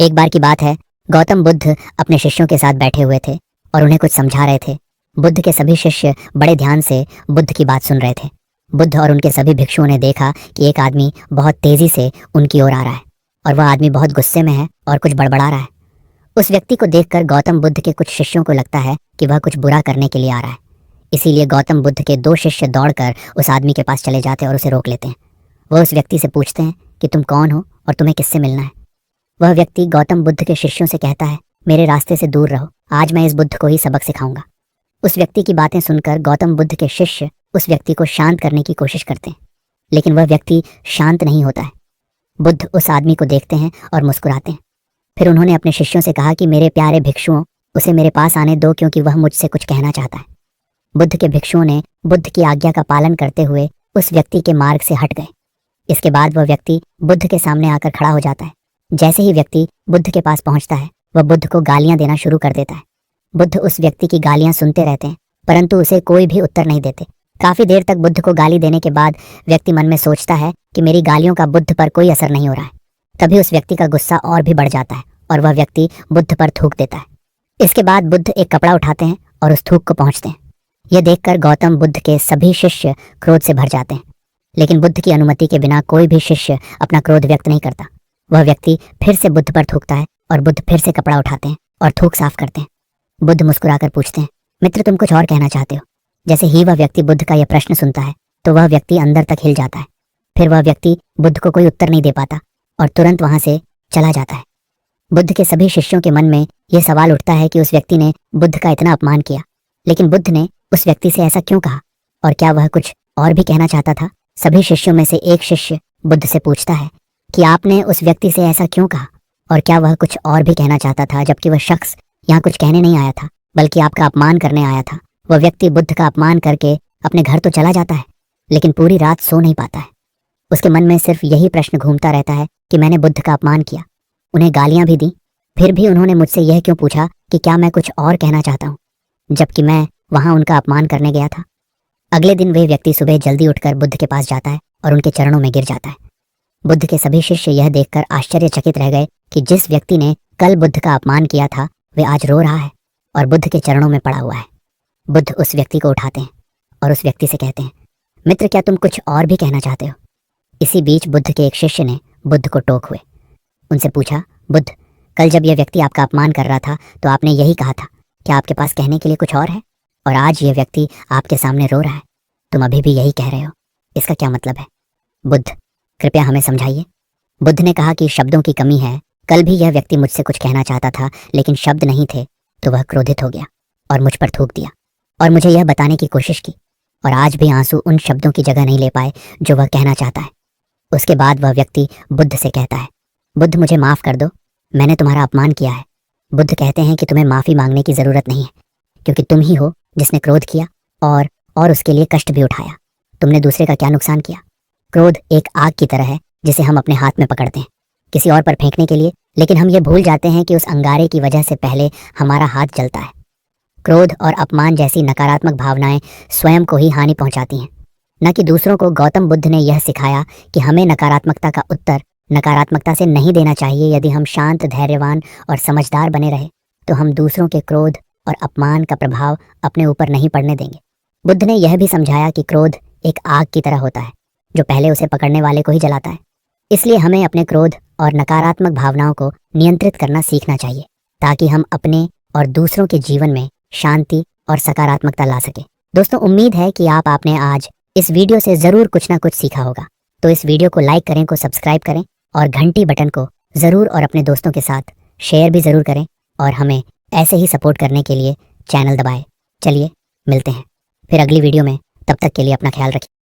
एक बार की बात है, गौतम बुद्ध अपने शिष्यों के साथ बैठे हुए थे और उन्हें कुछ समझा रहे थे। बुद्ध के सभी शिष्य बड़े ध्यान से बुद्ध की बात सुन रहे थे। बुद्ध और उनके सभी भिक्षुओं ने देखा कि एक आदमी बहुत तेजी से उनकी ओर आ रहा है और वह आदमी बहुत गुस्से में है और कुछ बड़बड़ा रहा है। उस व्यक्ति को देखकर गौतम बुद्ध के कुछ शिष्यों को लगता है कि वह कुछ बुरा करने के लिए आ रहा है। इसीलिए गौतम बुद्ध के 2 शिष्य दौड़कर उस आदमी के पास चले जाते हैं और उसे रोक लेते हैं। वह उस व्यक्ति से पूछते हैं कि तुम कौन हो और तुम्हें किससे मिलना है। वह व्यक्ति गौतम बुद्ध के शिष्यों से कहता है, मेरे रास्ते से दूर रहो, आज मैं इस बुद्ध को ही सबक सिखाऊंगा। उस व्यक्ति की बातें सुनकर गौतम बुद्ध के शिष्य उस व्यक्ति को शांत करने की कोशिश करते हैं, लेकिन वह व्यक्ति शांत नहीं होता है। बुद्ध उस आदमी को देखते हैं और मुस्कुराते हैं। फिर उन्होंने अपने शिष्यों से कहा कि मेरे प्यारे भिक्षुओं, उसे मेरे पास आने दो, क्योंकि वह मुझसे कुछ कहना चाहता है। बुद्ध के भिक्षुओं ने बुद्ध की आज्ञा का पालन करते हुए उस व्यक्ति के मार्ग से हट गए। इसके बाद वह व्यक्ति बुद्ध के सामने आकर खड़ा हो जाता है। जैसे ही व्यक्ति बुद्ध के पास पहुंचता है, वह बुद्ध को गालियां देना शुरू कर देता है। बुद्ध उस व्यक्ति की गालियां सुनते रहते हैं, परंतु उसे कोई भी उत्तर नहीं देते। काफी देर तक बुद्ध को गाली देने के बाद व्यक्ति मन में सोचता है कि मेरी गालियों का बुद्ध पर कोई असर नहीं हो रहा है। तभी उस व्यक्ति का गुस्सा और भी बढ़ जाता है और वह व्यक्ति बुद्ध पर थूक देता है। इसके बाद बुद्ध एक कपड़ा उठाते हैं और उस थूक को पहुंचते हैं। यह देखकर गौतम बुद्ध के सभी शिष्य क्रोध से भर जाते हैं, लेकिन बुद्ध की अनुमति के बिना कोई भी शिष्य अपना क्रोध व्यक्त नहीं करता। वह व्यक्ति फिर से बुद्ध पर थूकता है और बुद्ध फिर से कपड़ा उठाते हैं और थूक साफ करते हैं। बुद्ध मुस्कुराकर पूछते हैं, मित्र, तुम कुछ और कहना चाहते हो? जैसे ही वह व्यक्ति बुद्ध का यह प्रश्न सुनता है तो वह व्यक्ति अंदर तक हिल जाता है। फिर वह व्यक्ति बुद्ध को कोई उत्तर नहीं दे पाता और तुरंत वहां से चला जाता है। बुद्ध के सभी शिष्यों के मन में यह सवाल उठता है कि उस व्यक्ति ने बुद्ध का इतना अपमान किया, लेकिन बुद्ध ने उस व्यक्ति से ऐसा क्यों कहा, और क्या वह कुछ और भी कहना चाहता था? सभी शिष्यों में से एक शिष्य बुद्ध से पूछता है कि आपने उस व्यक्ति से ऐसा क्यों कहा, और क्या वह कुछ और भी कहना चाहता था, जबकि वह शख्स यहाँ कुछ कहने नहीं आया था बल्कि आपका अपमान करने आया था। वह व्यक्ति बुद्ध का अपमान करके अपने घर तो चला जाता है, लेकिन पूरी रात सो नहीं पाता है। उसके मन में सिर्फ यही प्रश्न घूमता रहता है कि मैंने बुद्ध का अपमान किया, उन्हें गालियां भी दी, फिर भी उन्होंने मुझसे यह क्यों पूछा कि क्या मैं कुछ और कहना चाहता हूँ, जबकि मैं वहां उनका अपमान करने गया था। अगले दिन वह व्यक्ति सुबह जल्दी उठकर बुद्ध के पास जाता है और उनके चरणों में गिर जाता है। बुद्ध के सभी शिष्य यह देखकर आश्चर्यचकित रह गए कि जिस व्यक्ति ने कल बुद्ध का अपमान किया था वह आज रो रहा है और बुद्ध के चरणों में पड़ा हुआ है। बुद्ध उस व्यक्ति को उठाते हैं और उस व्यक्ति से कहते हैं, मित्र, क्या तुम कुछ और भी कहना चाहते हो? इसी बीच बुद्ध के एक शिष्य ने बुद्ध को टोक हुए उनसे पूछा, बुद्ध, कल जब यह व्यक्ति आपका अपमान कर रहा था तो आपने यही कहा था, क्या आपके पास कहने के लिए कुछ और है? और आज यह व्यक्ति आपके सामने रो रहा है, तुम अभी भी यही कह रहे हो, इसका क्या मतलब है? बुद्ध, कृपया हमें समझाइए। बुद्ध ने कहा कि शब्दों की कमी है। कल भी यह व्यक्ति मुझसे कुछ कहना चाहता था, लेकिन शब्द नहीं थे, तो वह क्रोधित हो गया और मुझ पर थूक दिया और मुझे यह बताने की कोशिश की, और आज भी आंसू उन शब्दों की जगह नहीं ले पाए जो वह कहना चाहता है। उसके बाद वह व्यक्ति बुद्ध से कहता है, बुद्ध, मुझे माफ कर दो, मैंने तुम्हारा अपमान किया है। बुद्ध कहते हैं कि तुम्हें माफी मांगने की जरूरत नहीं है, क्योंकि तुम ही हो जिसने क्रोध किया और उसके लिए कष्ट भी उठाया। तुमने दूसरे का क्या नुकसान किया? क्रोध एक आग की तरह है जिसे हम अपने हाथ में पकड़ते हैं किसी और पर फेंकने के लिए, लेकिन हम ये भूल जाते हैं कि उस अंगारे की वजह से पहले हमारा हाथ जलता है। क्रोध और अपमान जैसी नकारात्मक भावनाएं स्वयं को ही हानि पहुंचाती हैं, न कि दूसरों को। गौतम बुद्ध ने यह सिखाया कि हमें नकारात्मकता का उत्तर नकारात्मकता से नहीं देना चाहिए। यदि हम शांत, धैर्यवान और समझदार बने रहे तो हम दूसरों के क्रोध और अपमान का प्रभाव अपने ऊपर नहीं पड़ने देंगे। बुद्ध ने यह भी समझाया कि क्रोध एक आग की तरह होता है जो पहले उसे पकड़ने वाले को ही जलाता है। इसलिए हमें अपने क्रोध और नकारात्मक भावनाओं को नियंत्रित करना सीखना चाहिए, ताकि हम अपने और दूसरों के जीवन में शांति और सकारात्मकता ला सके। दोस्तों, उम्मीद है कि आपने आज इस वीडियो से ज़रूर कुछ ना कुछ सीखा होगा। तो इस वीडियो को लाइक करें, को सब्सक्राइब करें और घंटी बटन को ज़रूर और अपने दोस्तों के साथ शेयर भी ज़रूर करें, और हमें ऐसे ही सपोर्ट करने के लिए चैनल दबाएं। चलिए मिलते हैं फिर अगली वीडियो में, तब तक के लिए अपना ख्याल रखिए।